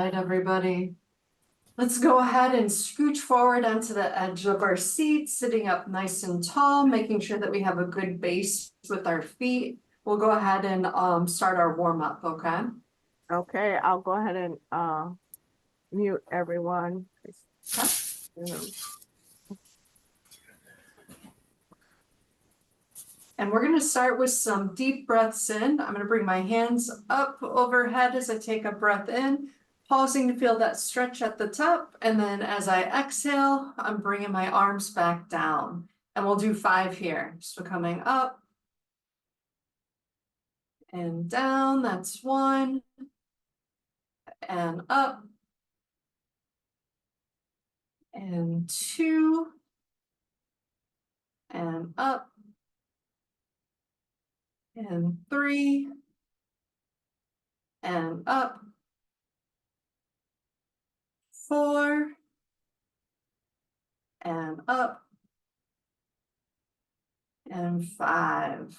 Right, everybody. Let's go ahead and scooch forward onto the edge of our seat, sitting up nice and tall, making sure that we have a good base with our feet. We'll go ahead and start our warm up, okay? Okay, I'll go ahead and mute everyone. And we're going to start with some deep breaths in. I'm going to bring my hands up overhead as I take a breath in, pausing to feel that stretch at the top. And then as I exhale, I'm bringing my arms back down. And we'll do 5 here. So coming up and down, that's 1. And up. And 2. And up. And 3. And up. 4. And up. And 5.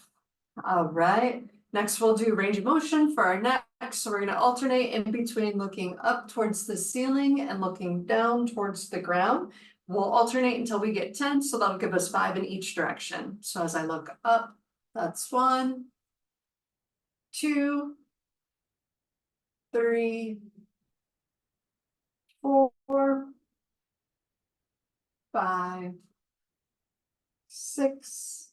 All right. Next, we'll do range of motion for our neck. So we're going to alternate in between looking up towards the ceiling and looking down towards the ground. We'll alternate until we get 10. So that'll give us 5 in each direction. So as I look up, that's 1, 2, 3, 4, 5, 6,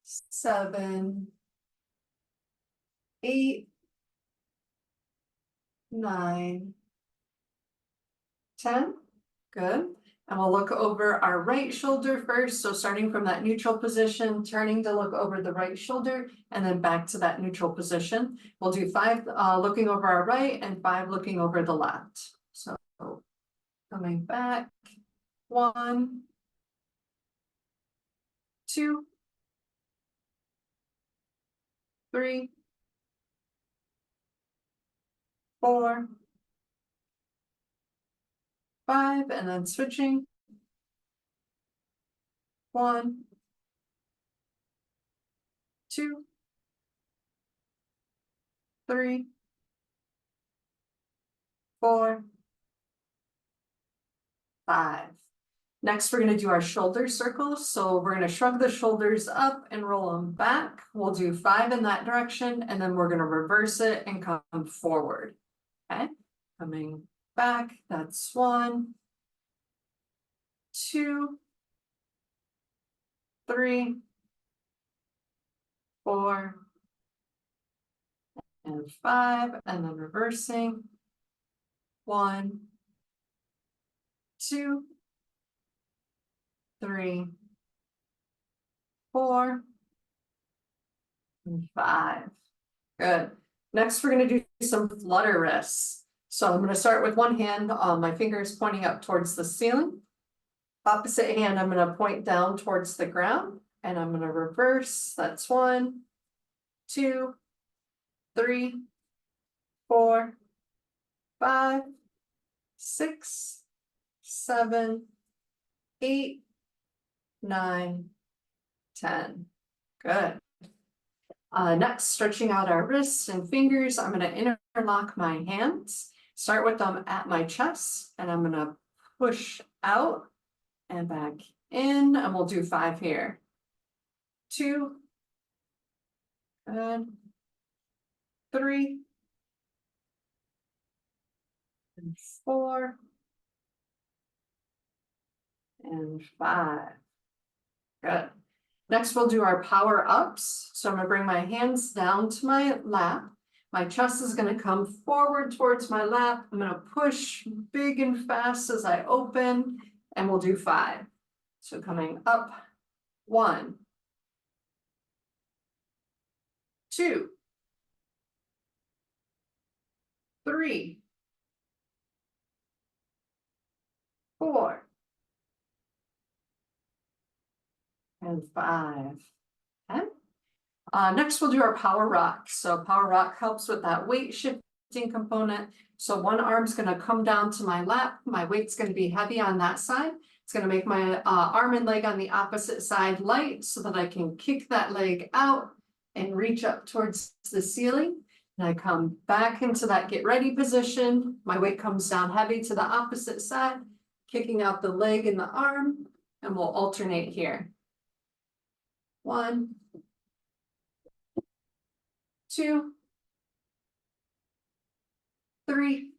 7, 8, 9, 10. Good. And we'll look over our right shoulder first. So starting from that neutral position, turning to look over the right shoulder, and then back to that neutral position. We'll do 5 looking over our right and 5 looking over the left. So coming back, 1, 2, 3, 4, 5, and then switching. 1, 2, 3, 4, 5. Next, we're going to do our shoulder circles. So we're going to shrug the shoulders up and roll them back. We'll do 5 in that direction, and then we're going to reverse it and come forward. Okay, coming back, that's 1, 2, 3, 4, and 5, and then reversing. 1, 2, 3, 4, and 5. Good. Next, we're going to do some flutter wrists. So I'm going to start with one hand, my fingers pointing up towards the ceiling. Opposite hand, I'm going to point down towards the ground, and I'm going to reverse. That's 1, 2, 3, 4, 5, 6, 7, 8, 9, 10. Good. Next, stretching out our wrists and fingers, I'm going to interlock my hands. Start with them at my chest, and I'm going to push out and back in, and we'll do 5 here. 2, and 3, and 4, and 5. Good. Next, we'll do our power ups. So I'm going to bring my hands down to my lap. My chest is going to come forward towards my lap. I'm going to push big and fast as I open, and we'll do 5. So coming up, 1, 2, 3, 4, and 5. Okay. Next, we'll do our power rock. So power rock helps with that weight shifting component. So one arm's going to come down to my lap. My weight's going to be heavy on that side. It's going to make my arm and leg on the opposite side light so that I can kick that leg out and reach up towards the ceiling. And I come back into that get ready position. My weight comes down heavy to the opposite side, kicking out the leg and the arm, and we'll alternate here. 1, 2, 3,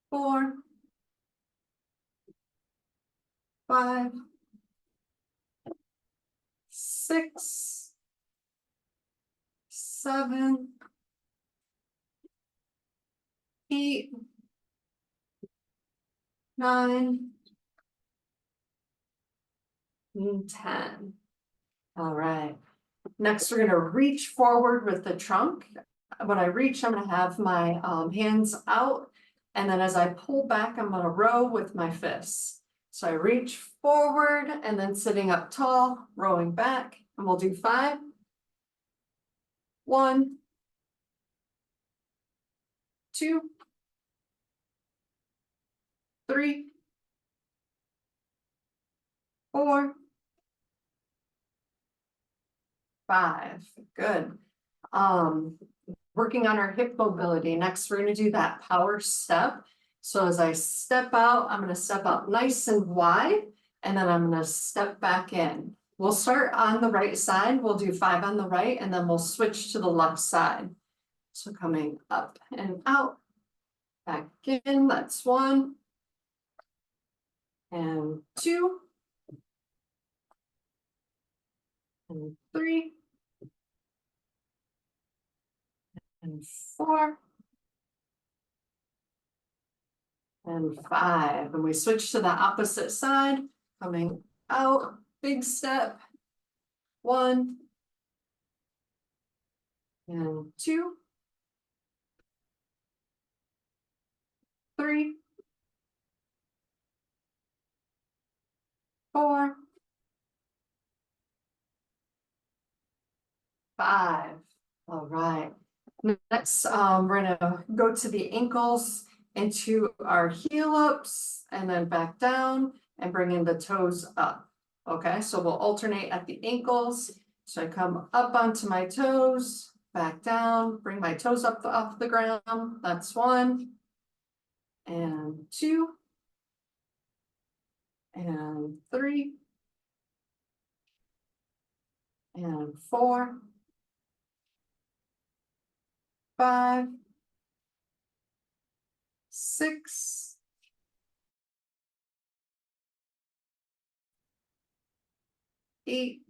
4, 5, 6, 7, 8, 9, and 10. All right. Next, we're going to reach forward with the trunk. When I reach, I'm going to have my hands out. And then as I pull back, I'm going to row with my fists. So I reach forward and then sitting up tall, rowing back, and we'll do 5. 1, 2, 3, 4, 5. Good. Working on our hip mobility. Next, we're going to do that power step. So as I step out, I'm going to step out nice and wide, and then I'm going to step back in. We'll start on the right side. We'll do 5 on the right, and then we'll switch to the left side. So coming up and out, back in, that's 1, and 2, and 3, and 4, and 5. And we switch to the opposite side, coming out, big step, 1, and 2, 3, 4, 5. All right. Next, we're gonna go to the ankles into our heel ups and then back down and bring in the toes up. Okay, so we'll alternate at the ankles. So I come up onto my toes, back down, bring my toes up off the ground. That's 1, and 2, and 3, and 4, 5, 6, 8,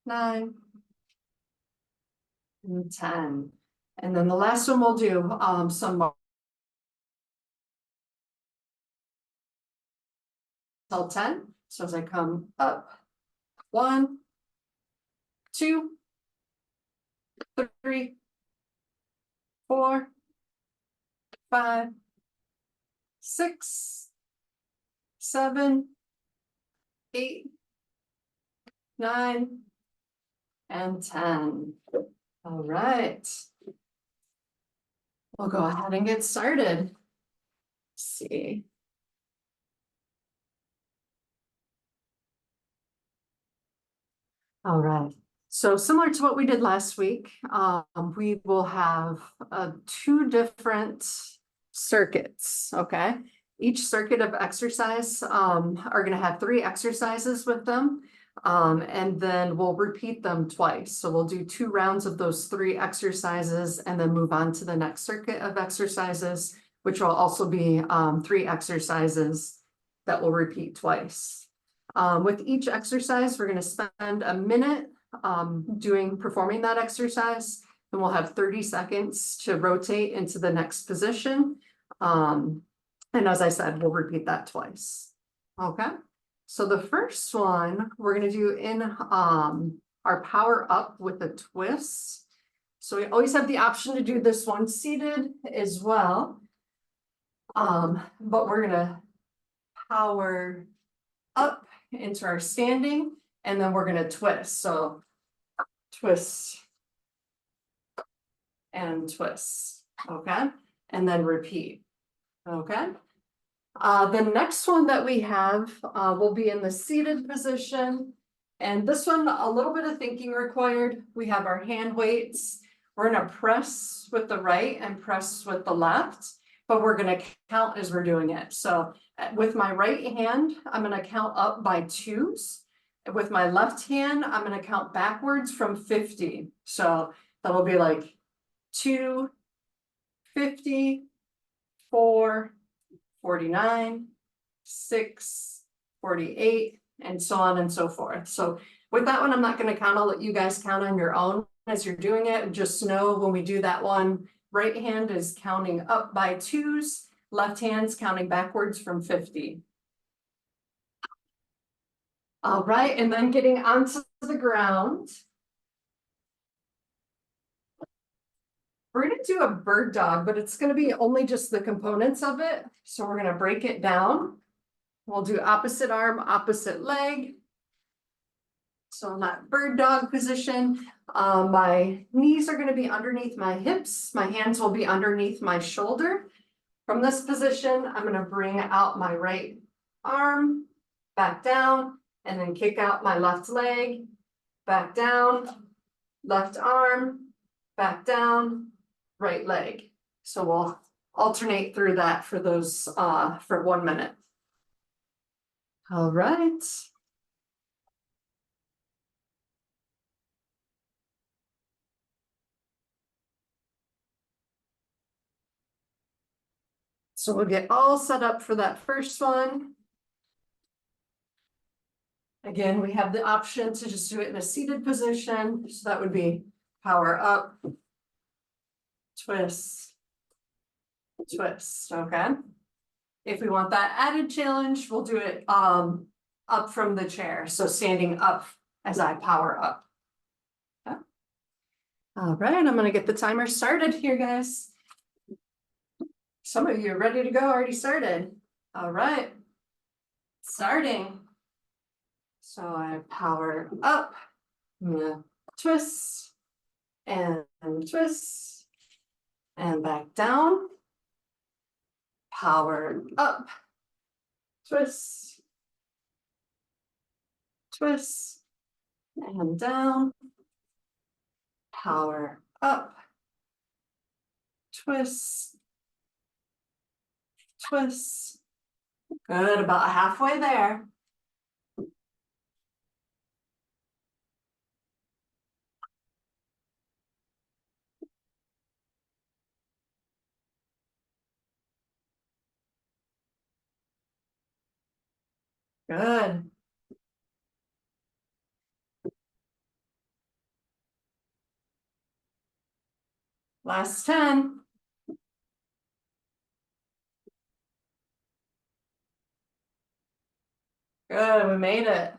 9, and 10. And then the last one we'll do some more till 10. So as I come up, 1, 2, 3, 4, 5, 6, 7, 8, 9, and 10. All right. We'll go ahead and get started. Let's see. All right. So similar to what we did last week, we will have 2 different circuits, okay? Each circuit of exercise are going to have 3 exercises with them, and then we'll repeat them twice. So we'll do 2 rounds of those 3 exercises and then move on to the next circuit of exercises, which will also be 3 exercises that will repeat twice. With each exercise, we're going to spend a minute performing that exercise, and we'll have 30 seconds to rotate into the next position. And as I said, we'll repeat that twice. Okay, so the first one we're going to do in our power up with a twist. So we always have the option to do this one seated as well. But we're going to power up into our standing, and then we're going to twist. So twist and twist. Okay, and then repeat. Okay. The next one that we have will be in the seated position, And this one, a little bit of thinking required. We have our hand weights. We're gonna press with the right and press with the left, but we're gonna count as we're doing it. So with my right hand, I'm gonna count up by twos. With my left hand, I'm gonna count backwards from 50. So that'll be like 2, 50, 4, 49, 6, 48, and so on and so forth. So with that one, I'm not gonna count. I'll let you guys count on your own as you're doing it. Just know when we do that one, right hand is counting up by twos, left hand's counting backwards from 50. All right, and then getting onto the ground. We're gonna do a bird dog, but it's gonna be only just the components of it. So we're gonna break it down. We'll do opposite arm, opposite leg. So in that bird dog position, my knees are gonna be underneath my hips. My hands will be underneath my shoulder. From this position, I'm gonna bring out my right arm, back down, and then kick out my left leg, back down, left arm, back down, right leg. So we'll alternate through that for those, for 1 minute. All right. So we'll get all set up for that first one. Again, we have the option to just do it in a seated position. So that would be power up, twist, twist, okay? If we want that added challenge, we'll do it up from the chair. So standing up as I power up. Okay. All right, I'm gonna get the timer started here, guys. Some of you are ready to go, already started. All right, starting. So I power up, twist, and twist, and back down. Power up, twist, twist, and down. Power up, twist, twist. Good, about halfway there. Good. Last 10. Good, we made it.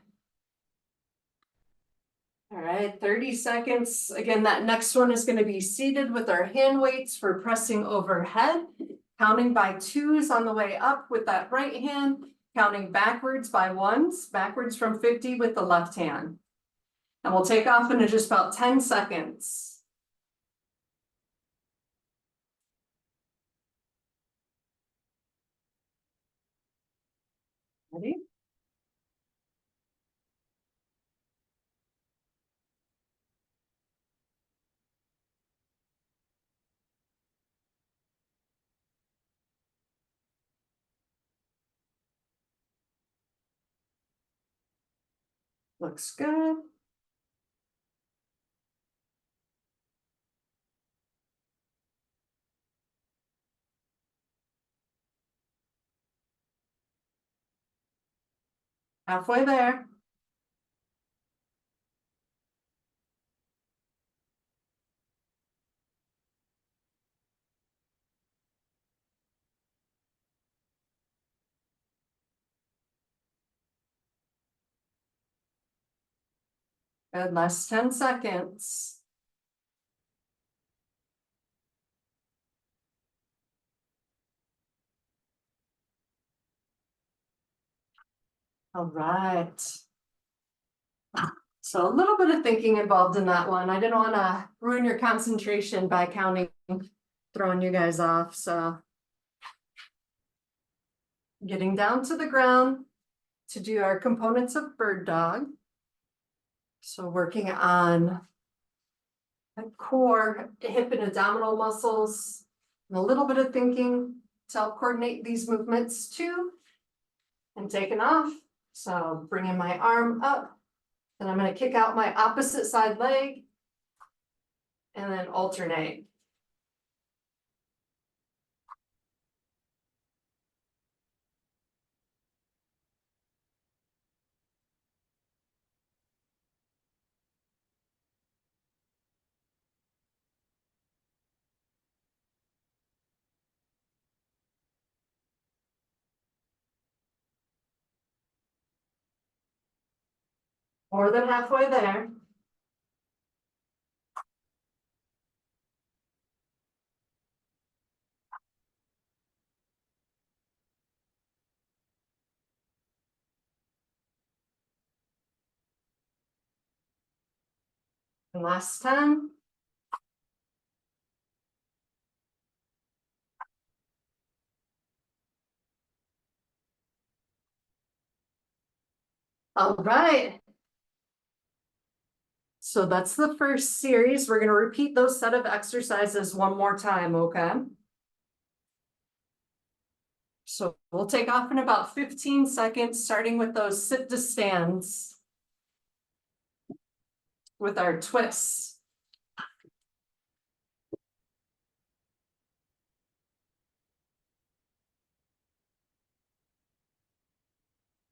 All right, 30 seconds. Again, that next one is going to be seated with our hand weights for pressing overhead, counting by twos on the way up with that right hand, counting backwards by ones, backwards from 50 with the left hand. And we'll take off in just about 10 seconds. Ready? Looks good. Halfway there. Good, last 10 seconds. All right. So a little bit of thinking involved in that one. I didn't want to ruin your concentration by counting, throwing you guys off. So getting down to the ground to do our components of bird dog. So working on the core, hip and abdominal muscles, and a little bit of thinking to help coordinate these movements too. And taking off. So bringing my arm up, and I'm going to kick out my opposite side leg and then alternate. More than halfway there. And last 10. All right. So that's the first series. We're going to repeat those set of exercises one more time, okay? So we'll take off in about 15 seconds, starting with those sit to stands with our twists.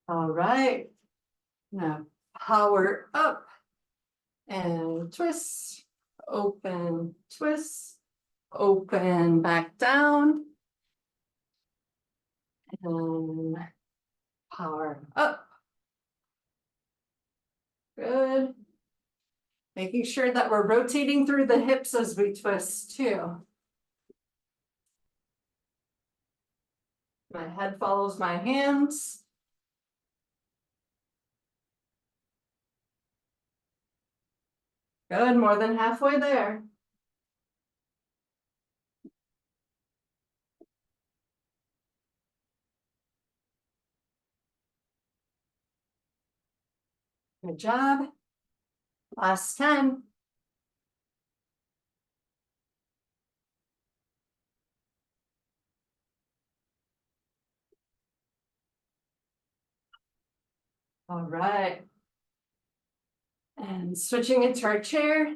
All right. Now power up and twist, open, twist, open, back down. And power up. Good. Making sure that we're rotating through the hips as we twist too. My head follows my hands. Good, more than halfway there. Good job. Last 10. All right. And switching into our chair.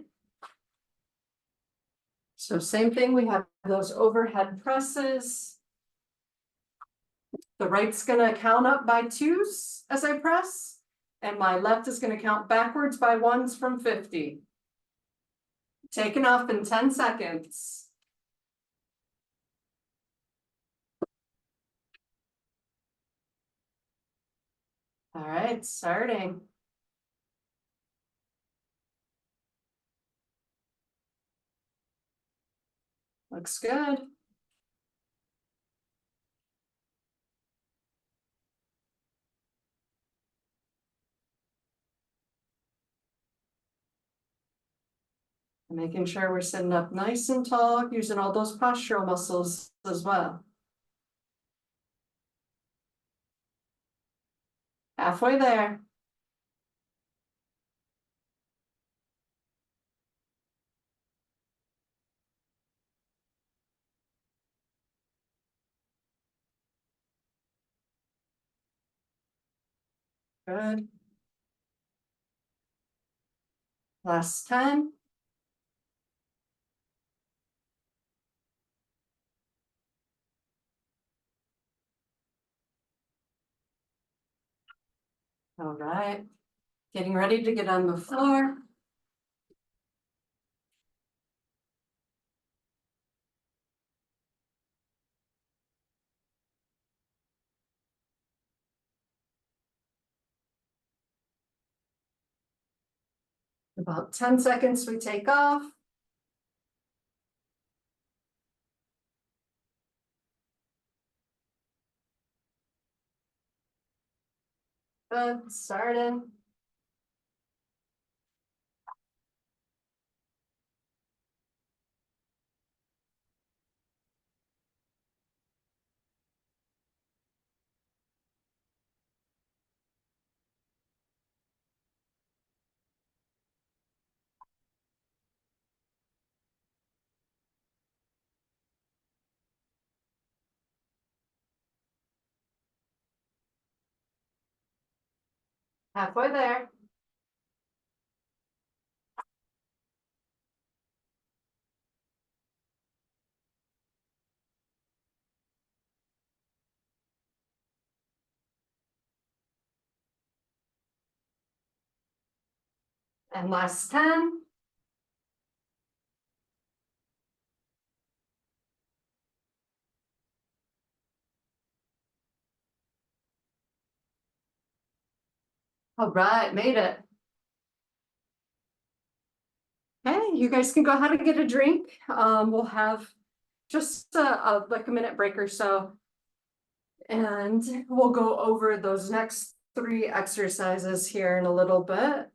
So same thing, we have those overhead presses. The right's gonna count up by 2s as I press, and my left is gonna count backwards by 1s from 50. Taking off in 10 seconds. All right, starting. Looks good. Making sure we're sitting up nice and tall, using all those postural muscles as well. Halfway there. Good. Last 10. All right. Getting ready to get on the floor. About 10 seconds, we take off. Good, starting. Halfway there. And last 10. All right, made it. Okay, you guys can go ahead and get a drink. We'll have just like a minute break or so. And we'll go over those next 3 exercises here in a little bit.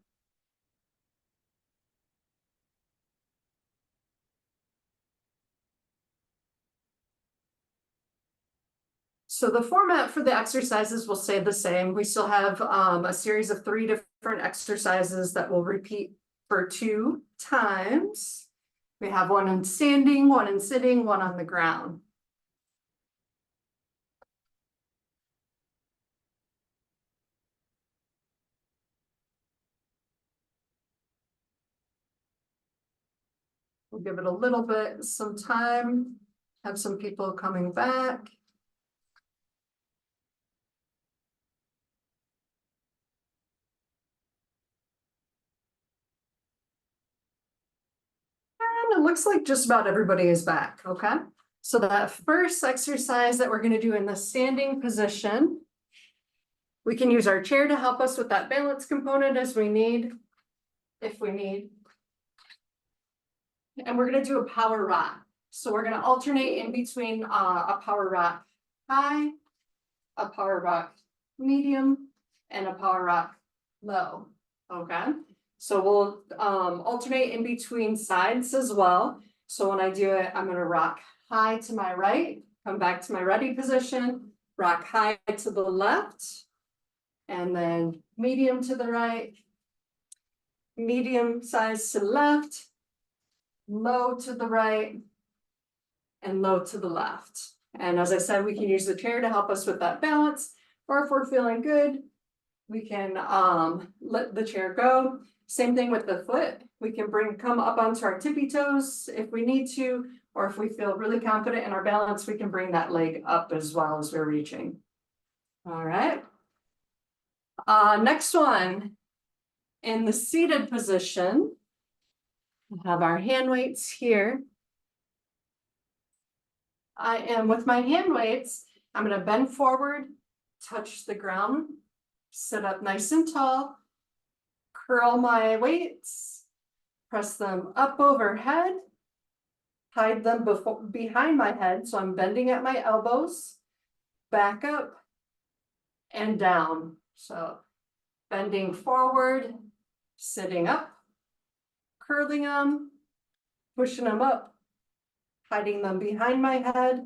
So the format for the exercises will stay the same. We still have a series of 3 different exercises that will repeat for 2 times. We have one in standing, one in sitting, one on the ground. We'll give it a little bit, some time, have some people coming back. And it looks like just about everybody is back, okay? So that first exercise that we're gonna do in the standing position, we can use our chair to help us with that balance component as we need, if we need. And we're gonna do a power rock. So we're gonna alternate in between a power rock high, a power rock medium, and a power rock low, okay? So we'll alternate in between sides as well. So when I do it, I'm gonna rock high to my right, come back to my ready position, rock high to the left, and then medium to the right, medium size to the left, low to the right, and low to the left. And as I said, we can use the chair to help us with that balance, or if we're feeling good, we can let the chair go. Same thing with the foot. We can come up onto our tippy toes if we need to, or if we feel really confident in our balance, we can bring that leg up as well as we're reaching. All right. Next one, in the seated position, we have our hand weights here. I am with my hand weights, I'm gonna bend forward, touch the ground, sit up nice and tall, curl my weights, press them up overhead, hide them behind my head, so I'm bending at my elbows, back up and down. So bending forward, sitting up, curling them, pushing them up, hiding them behind my head,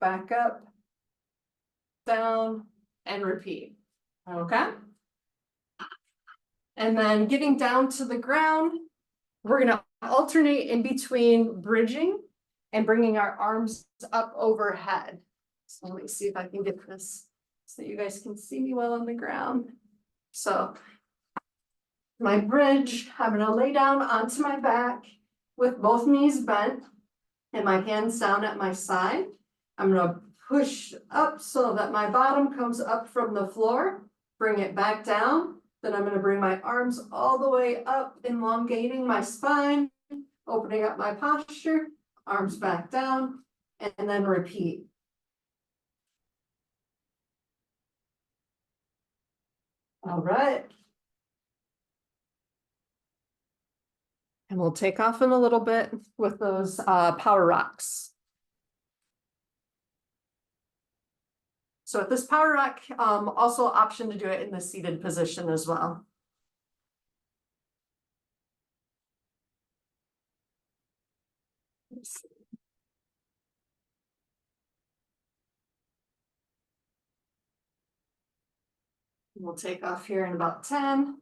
back up, down, and repeat, okay? And then getting down to the ground, we're gonna alternate in between bridging and bringing our arms up overhead. So let me see if I can get this so you guys can see me well on the ground. So my bridge, I'm gonna lay down onto my back with both knees bent and my hands down at my side. I'm gonna push up so that my bottom comes up from the floor, bring it back down. Then I'm gonna bring my arms all the way up, elongating my spine, opening up my posture, arms back down, and then repeat. All right. And we'll take off in a little bit with those power rocks. So at this power rock, also option to do it in the seated position as well. We'll take off here in about 10.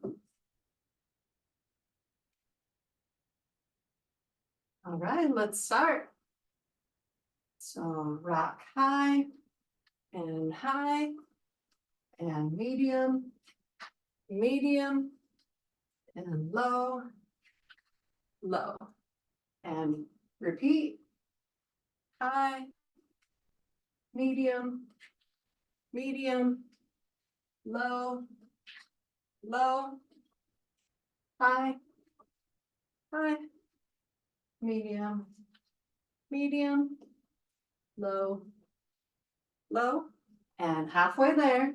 All right, let's start. So rock high and medium medium, and low, low. And repeat. High, medium, medium, low, low, high, high, medium, medium, low, low, and halfway there.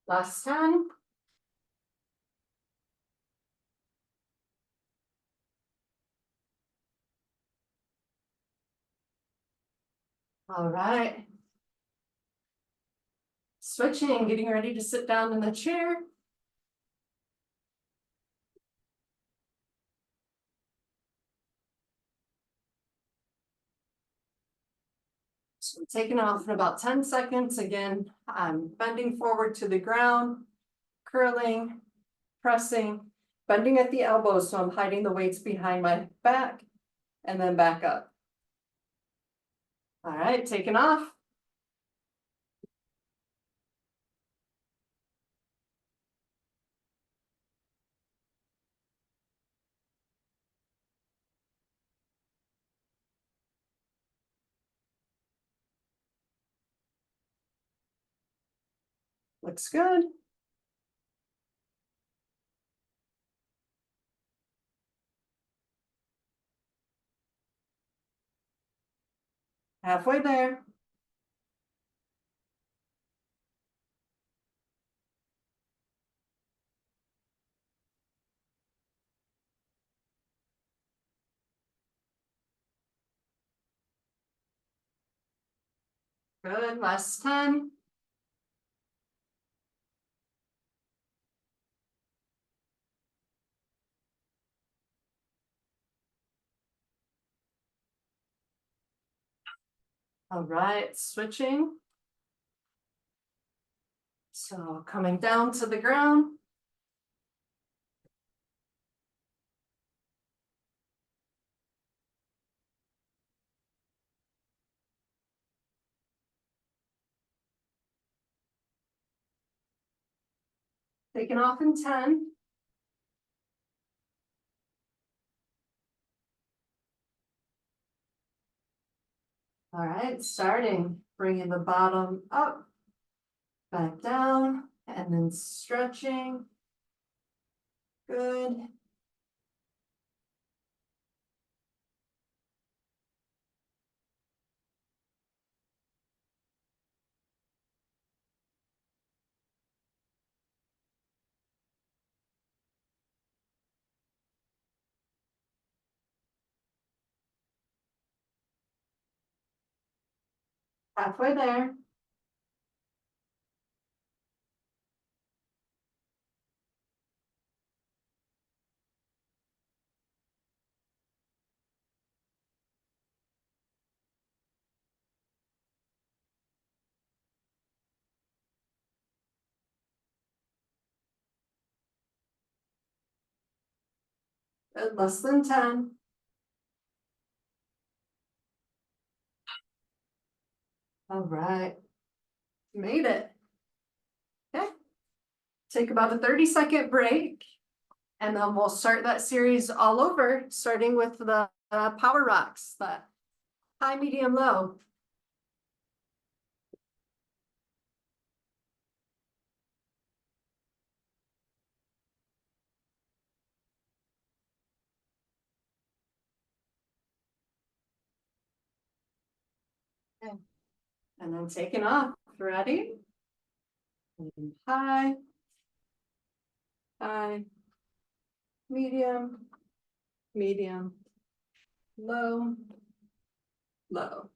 Last time. All right. Switching, getting ready to sit down in the chair. So taking off in about 10 seconds. Again, I'm bending forward to the ground, curling, pressing, bending at the elbows, so I'm hiding the weights behind my back, and then back up. All right, taking off. Looks good. Halfway there. Good, last 10. All right, switching. So coming down to the ground. Taking off in 10. All right, starting, bringing the bottom up, back down, and then stretching. Good. Halfway there. Good, less than 10. All right, made it. Okay, take about a 30-second break, and then we'll start that series all over, starting with the power rocks, the high, medium, low. Okay. And then taking off. Ready? High, high, medium, medium, low, low.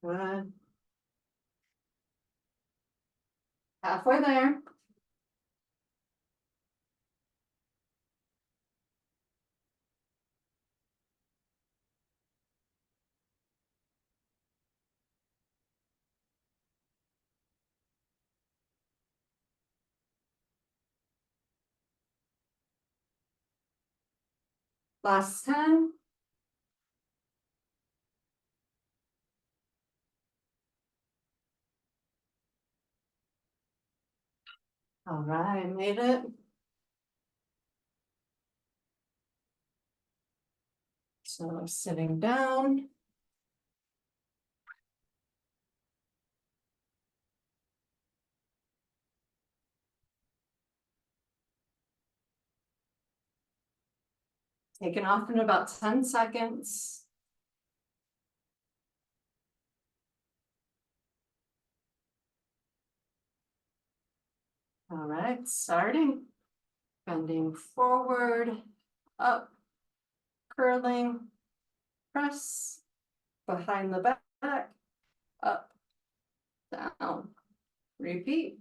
Good. Halfway there. Last 10. All right, made it. So sitting down. Taking off in about 10 seconds. All right, starting. Bending forward, up, curling, press, behind the back, up, down, repeat.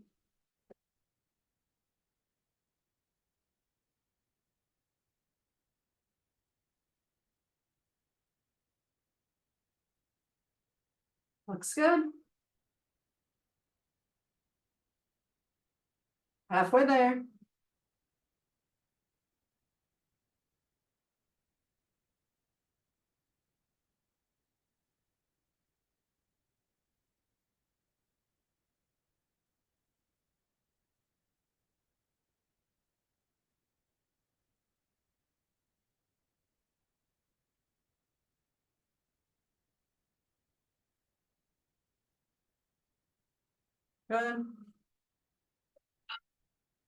Looks good. Halfway there. Good.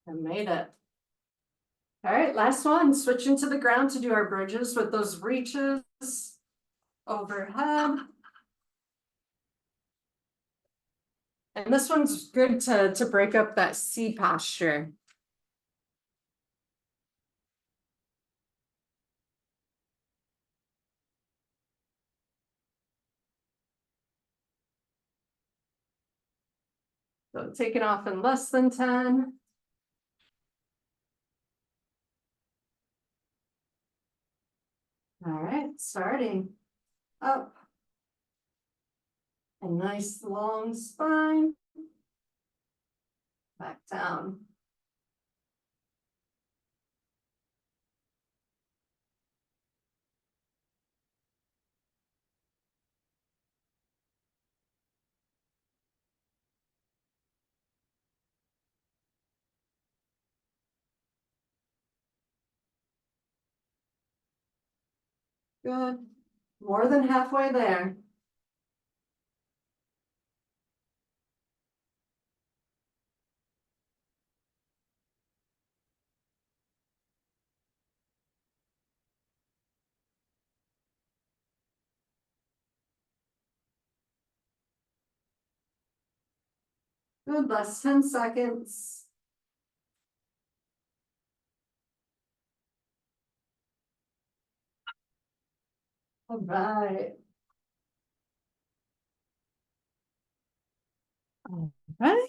I made it. All right, last one, switching to the ground to do our bridges with those reaches overhead. And this one's good to break up that C posture. So taking off in less than 10. All right, starting up. A nice long spine. Back down. Good. More than halfway there. Good, last 10 seconds. All right. All right.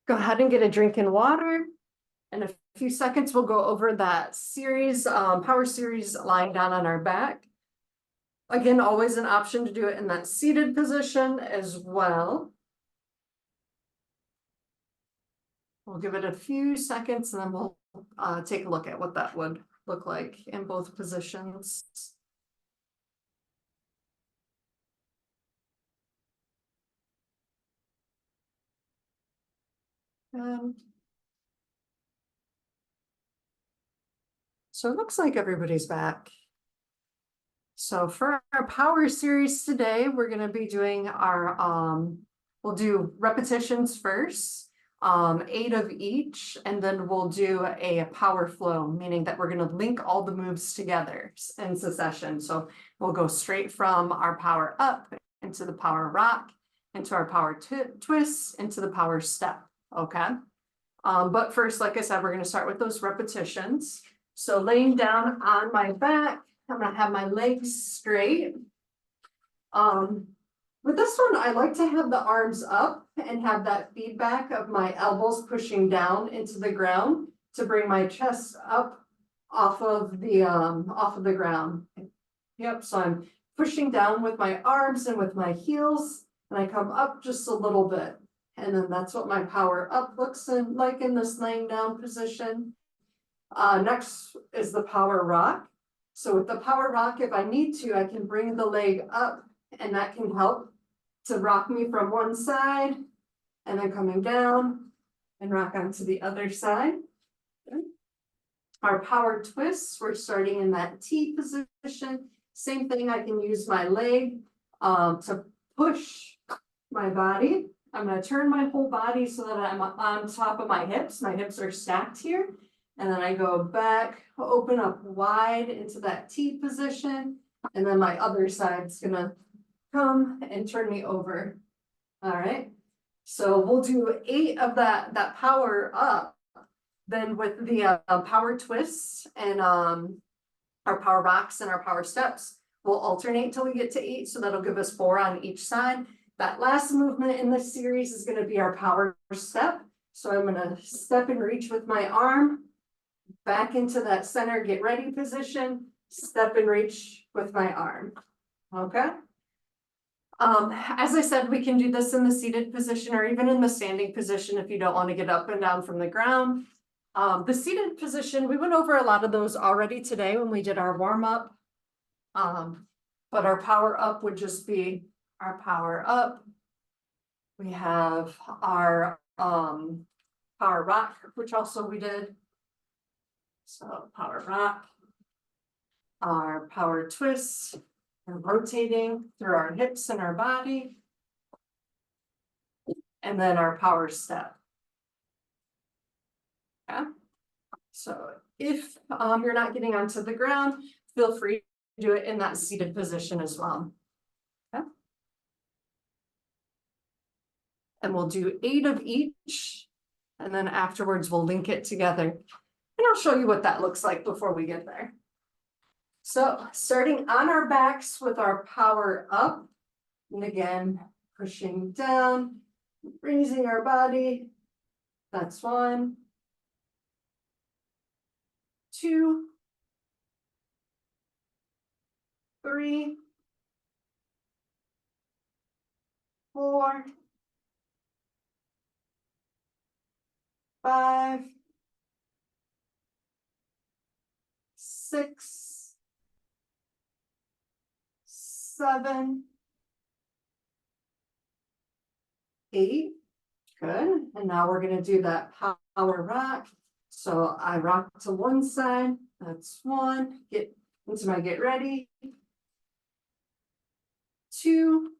Go ahead and get a drink in water. In a few seconds, we'll go over that series, power series lying down on our back. Again, always an option to do it in that seated position as well. We'll give it a few seconds and then we'll take a look at what that would look like in both positions. So it looks like everybody's back. So for our power series today, we're going to be doing our, we'll do repetitions first, 8 of each, and then we'll do a power flow, meaning that we're going to link all the moves together in succession. So we'll go straight from our power up into the power rock, into our power twist, into the power step. Okay. But first, like I said, we're going to start with those repetitions. So laying down on my back, I'm gonna have my legs straight. With this one, I like to have the arms up and have that feedback of my elbows pushing down into the ground to bring my chest up off of the ground. Yep, so I'm pushing down with my arms and with my heels, and I come up just a little bit. And then that's what my power up looks like in this laying down position. Next is the power rock. So with the power rock, if I need to, I can bring the leg up and that can help to rock me from one side and then coming down and rock onto the other side. Our power twists, we're starting in that T position. Same thing, I can use my leg to push my body. I'm gonna turn my whole body so that I'm on top of my hips. My hips are stacked here. And then I go back, open up wide into that T position. And then my other side's gonna come and turn me over. All right, so we'll do 8 of that power up. Then with the power twists and our power rocks and our power steps, we'll alternate till we get to 8. So that'll give us 4 on each side. That last movement in this series is gonna be our power step. So I'm gonna step and reach with my arm back into that center get ready position, step and reach with my arm. Okay. As I said, we can do this in the seated position or even in the standing position if you don't want to get up and down from the ground. The seated position, we went over a lot of those already today when we did our warm up. But our power up would just be our power up. We have our power rock, which also we did. So power rock, our power twist, and rotating through our hips and our body. And then our power step. Yeah. So if you're not getting onto the ground, feel free to do it in that seated position as well. Okay. And we'll do 8 of each. And then afterwards we'll link it together. And I'll show you what that looks like before we get there. So starting on our backs with our power up, and again, pushing down, raising our body. That's 1, 2, 3, 4, 5, 6, 7, 8. Good. And now we're going to do that power rock. So I rock to one side. That's 1. Get into my get ready. 2,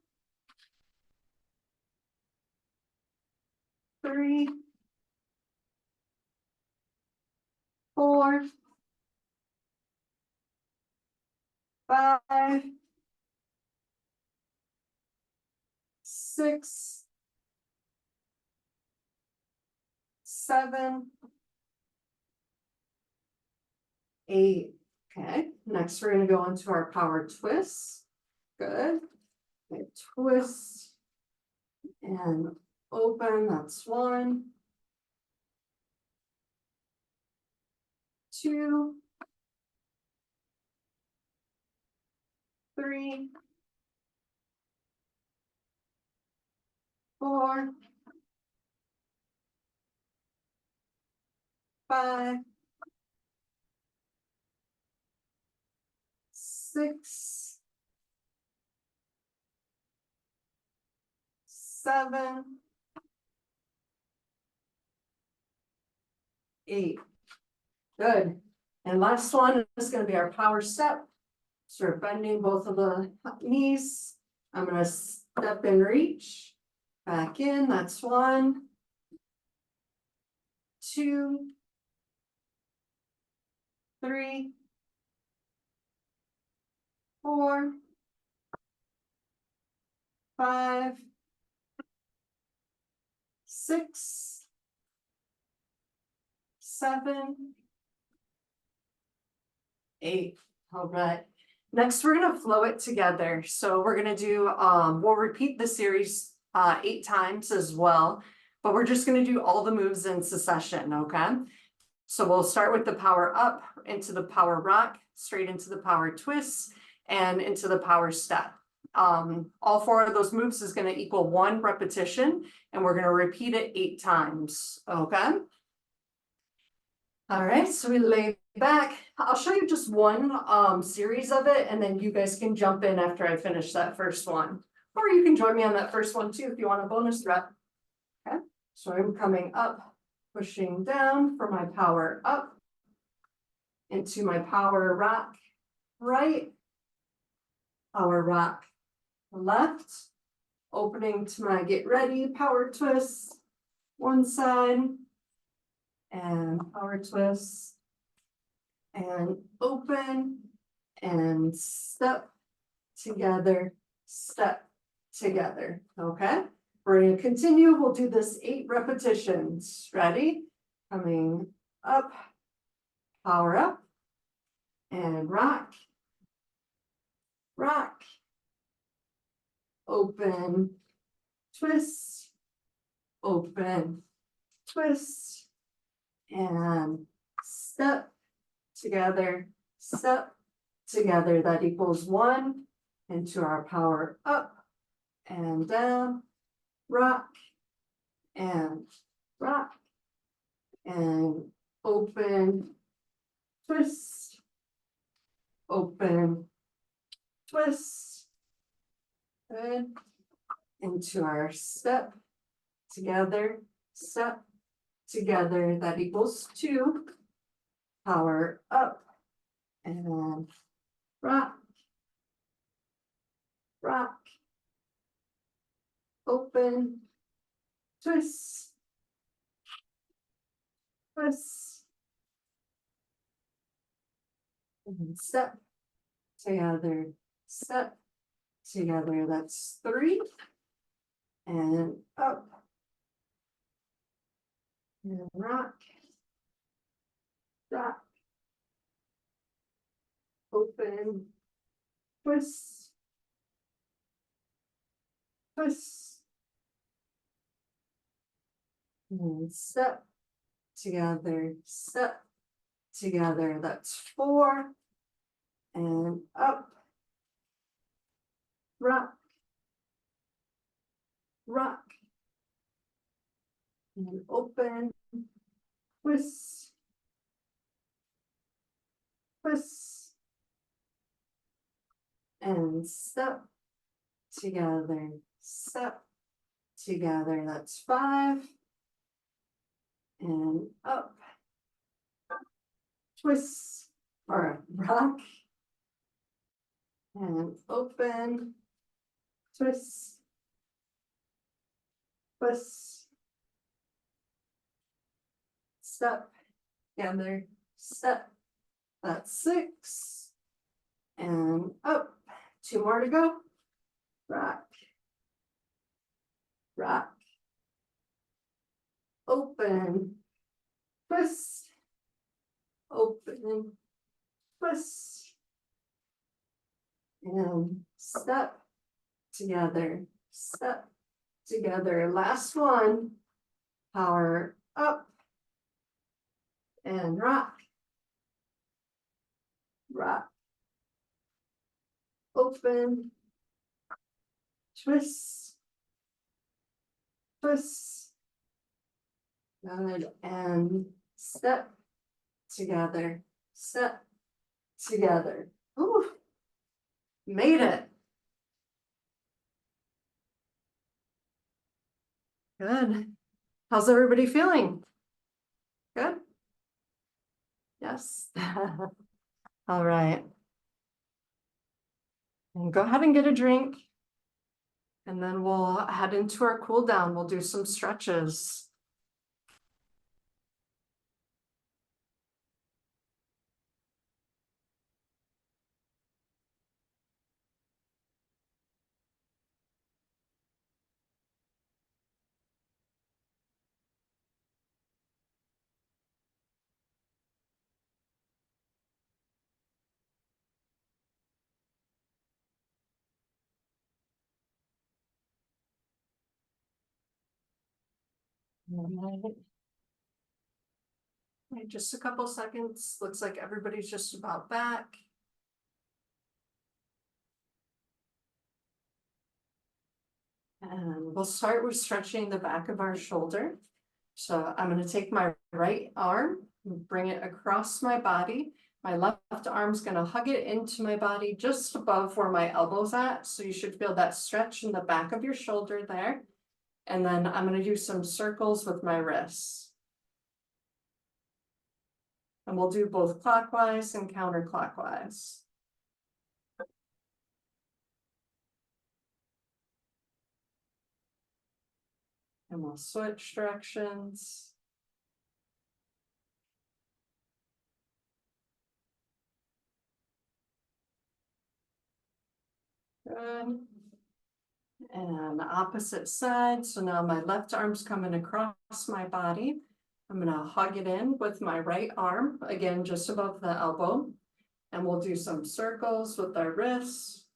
3, 4, 5, 6, 7, 8. Okay, next we're going to go into our power twist. Good. Okay, twist and open. That's 1, 2, 3, 4, 5, 6, 7, 8. Good. And last one is going to be our power step. So we're bending both of the knees. I'm going to step and reach back in. That's 1, 2, 3, 4, 5, 6, 7, 8. All right. Next, we're going to flow it together. So we're going to do, we'll repeat the series 8 times as well, but we're just going to do all the moves in succession, okay? So we'll start with the power up, into the power rock, straight into the power twist, and into the power step. All 4 of those moves is going to equal 1 repetition, and we're going to repeat it 8 times, okay? All right, so we lay back. I'll show you just one series of it, and then you guys can jump in after I finish that first one. Or you can join me on that first one too if you want a bonus threat. Okay, so I'm coming up, pushing down for my power up into my power rock right, power rock left, opening to my get ready power twist one side and power twist and open and step together, okay? We're gonna continue, we'll do this 8 repetitions, ready? Coming up, power up, and rock, rock, open, twist, open, twist, and step together, that equals 1 into our power up and down, rock and open, twist, open, twist, good, into our step together, that equals 2, power up and rock, open, twist, and step together, that's 3, and up, and rock, open, twist, and step together, that's 4, and up, rock, and open, twist, and step together, that's 5, and up, twist, or rock, and open, twist, step together, that's 6, and up, 2 more to go, rock, open, twist, open, twist, and step together, last one, power up, and rock, open, twist, good, and step together, Ooh, made it. Good. How's everybody feeling? Good? Yes. All right. And go ahead and get a drink. And then we'll head into our cool down. We'll do some stretches. All right, just a couple seconds. Looks like everybody's just about back. And we'll start with stretching the back of our shoulder. So I'm going to take my right arm Bring it across my body. My left arm's gonna hug it into my body just above where my elbow's at. So you should feel that stretch in the back of your shoulder there. And then I'm gonna do some circles with my wrists. And we'll do both clockwise and counterclockwise. And we'll switch directions. Good. And opposite side. So now my left arm's coming across my body. I'm gonna hug it in with my right arm, again, just above the elbow. And we'll do some circles with our wrists.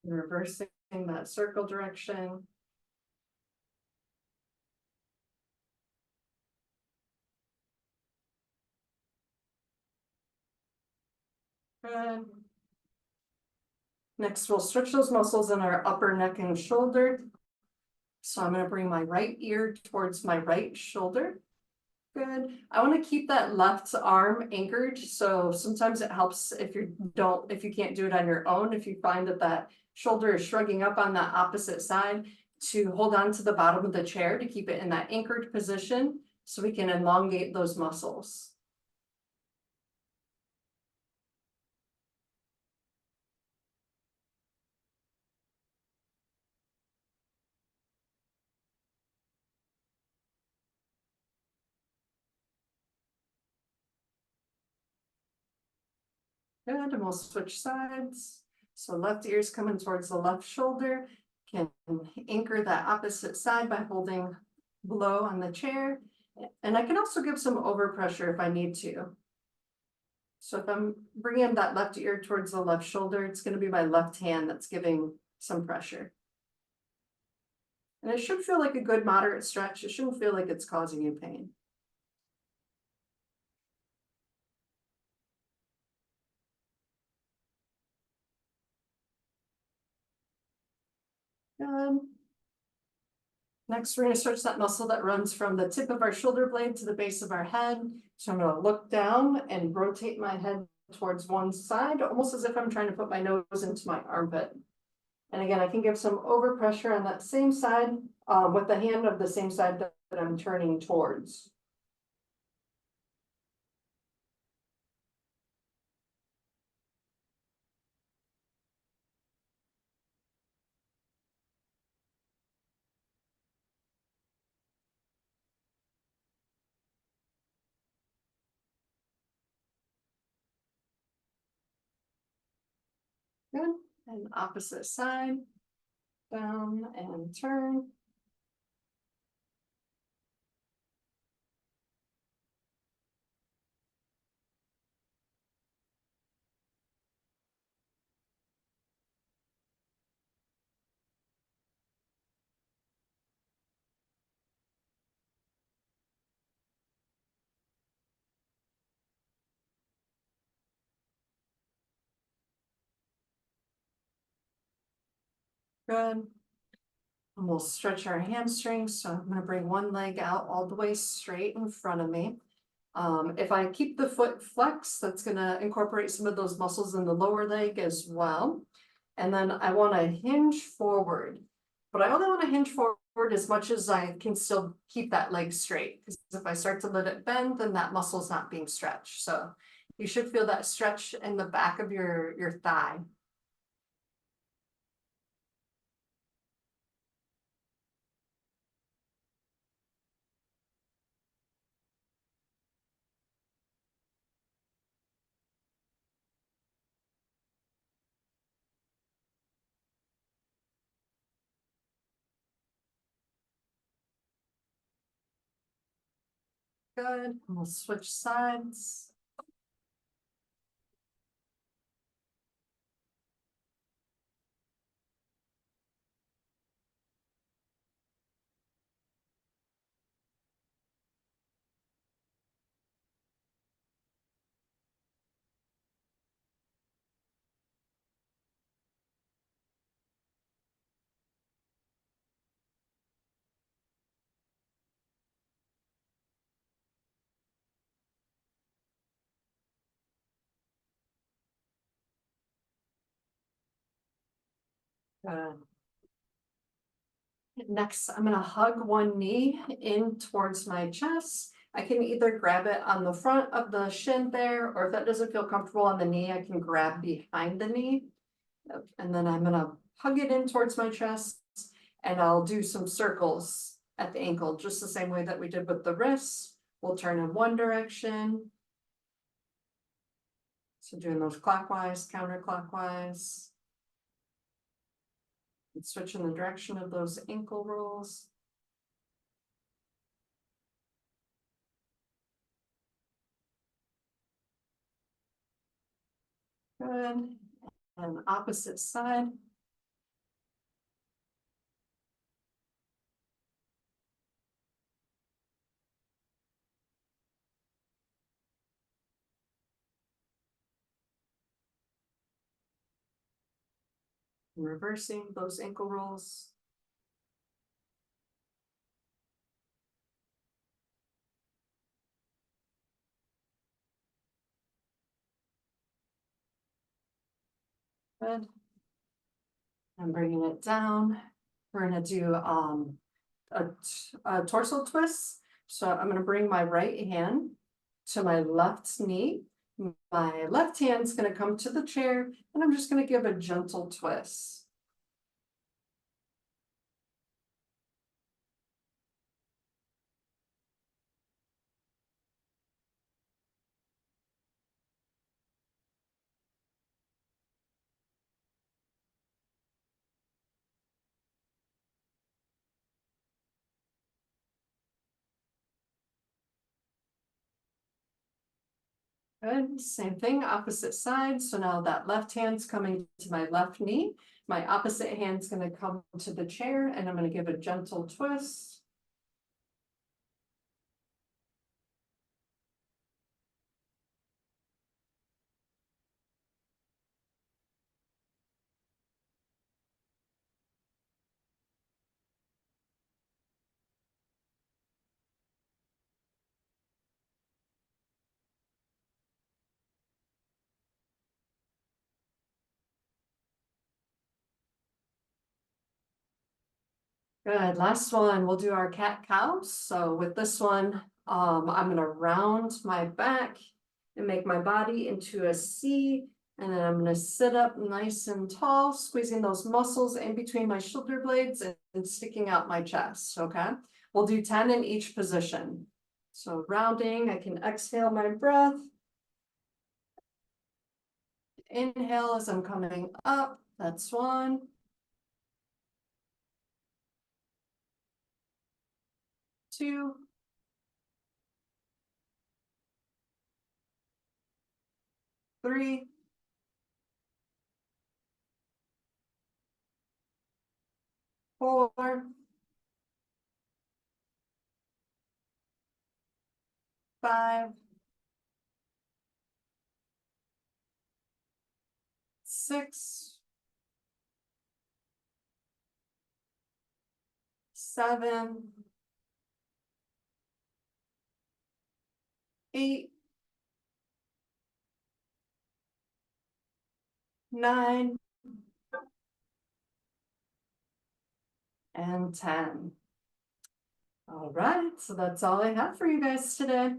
Reversing that circle direction. Good. Next, we'll stretch those muscles in our upper neck and shoulder. So I'm gonna bring my right ear towards my right shoulder. Good. I want to keep that left arm anchored. So sometimes it helps if you can't do it on your own, if you find that that shoulder is shrugging up on that opposite side, to hold on to the bottom of the chair to keep it in that anchored position so we can elongate those muscles. Good, and we'll switch sides. So left ear's coming towards the left shoulder. Can anchor that opposite side by holding below on the chair. And I can also give some overpressure if I need to. So if I'm bringing that left ear towards the left shoulder, it's going to be my left hand that's giving some pressure. And it should feel like a good moderate stretch. It shouldn't feel like it's causing you pain. Good. Next, we're going to stretch that muscle that runs from the tip of our shoulder blade to the base of our head. So I'm going to look down and rotate my head towards one side, almost as if I'm trying to put my nose into my armpit. And again, I can give some overpressure on that same side with the hand of the same side that I'm turning towards. Good. And opposite side, down and turn. Good. And we'll stretch our hamstrings. So I'm going to bring one leg out all the way straight in front of me. If I keep the foot flexed, that's going to incorporate some of those muscles in the lower leg as well. And then I want to hinge forward, but I only want to hinge forward as much as I can still keep that leg straight. Because if I start to let it bend, then that muscle's not being stretched. So you should feel that stretch in the back of your thigh. Good. And we'll switch sides. Good. Next, I'm gonna hug one knee in towards my chest. I can either grab it on the front of the shin there, or if that doesn't feel comfortable on the knee, I can grab behind the knee. Yep, and then I'm gonna hug it in towards my chest, and I'll do some circles at the ankle, just the same way that we did with the wrists. We'll turn in one direction. So doing those clockwise, counterclockwise. And switching the direction of those ankle rolls. Good. And opposite side. And reversing those ankle rolls. Good. And bringing it down. We're gonna do a torso twist. So I'm gonna bring my right hand to my left knee. My left hand's gonna come to the chair, and I'm just gonna give a gentle twist. Good, same thing, opposite side. So now that left hand's coming to my left knee. My opposite hand's gonna come to the chair, and I'm gonna give a gentle twist. Good, last one, we'll do our cat cow. So with this one, I'm gonna round my back and make my body into a C. And then I'm gonna sit up nice and tall, squeezing those muscles in between my shoulder blades and sticking out my chest, okay? We'll do 10 in each position. So rounding, I can exhale my breath. Inhale as I'm coming up, that's 1. 2. 3. 4. 5. 6. 7. 8. 9. And 10. All right, so that's all I have for you guys today.